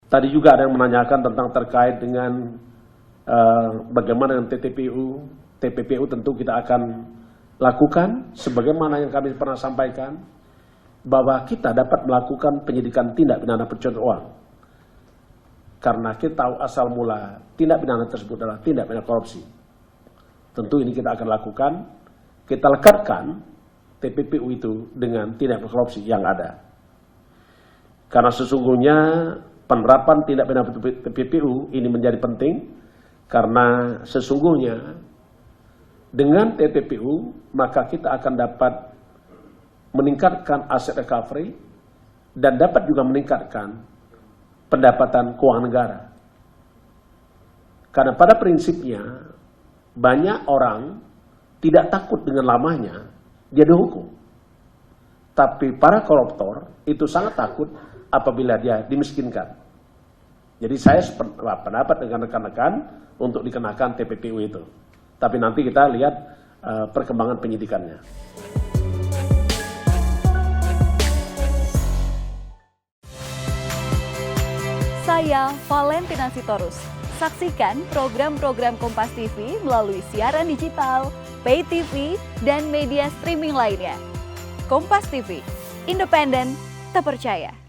Tadi juga ada yang menanyakan tentang terkait dengan bagaimana dengan TPPU tentu kita akan lakukan sebagaimana yang kami pernah sampaikan bahwa kita dapat melakukan penyidikan tindak pidana pencucian uang karena kita tahu asal mula tindak pidana tersebut adalah tindak pidana korupsi. Tentu ini kita akan lakukan, kita lekatkan TPPU itu dengan tindak pidana korupsi yang ada. Karena sesungguhnya penerapan tindak pidana TPPU ini menjadi penting karena sesungguhnya dengan TPPU maka kita akan dapat meningkatkan aset recovery dan dapat juga meningkatkan pendapatan keuangan negara. Karena pada prinsipnya banyak orang tidak takut dengan lamanya dia dihukum. Tapi para koruptor itu sangat takut apabila dia dimiskinkan. Jadi saya pendapat dengan rekan-rekan untuk dikenakan TPPU itu. Tapi nanti kita lihat perkembangan penyidikannya. Saya Valentina Sitorus. Saksikan program-program Kompas TV melalui siaran digital, pay TV, dan media streaming lainnya. Kompas TV, independen, terpercaya.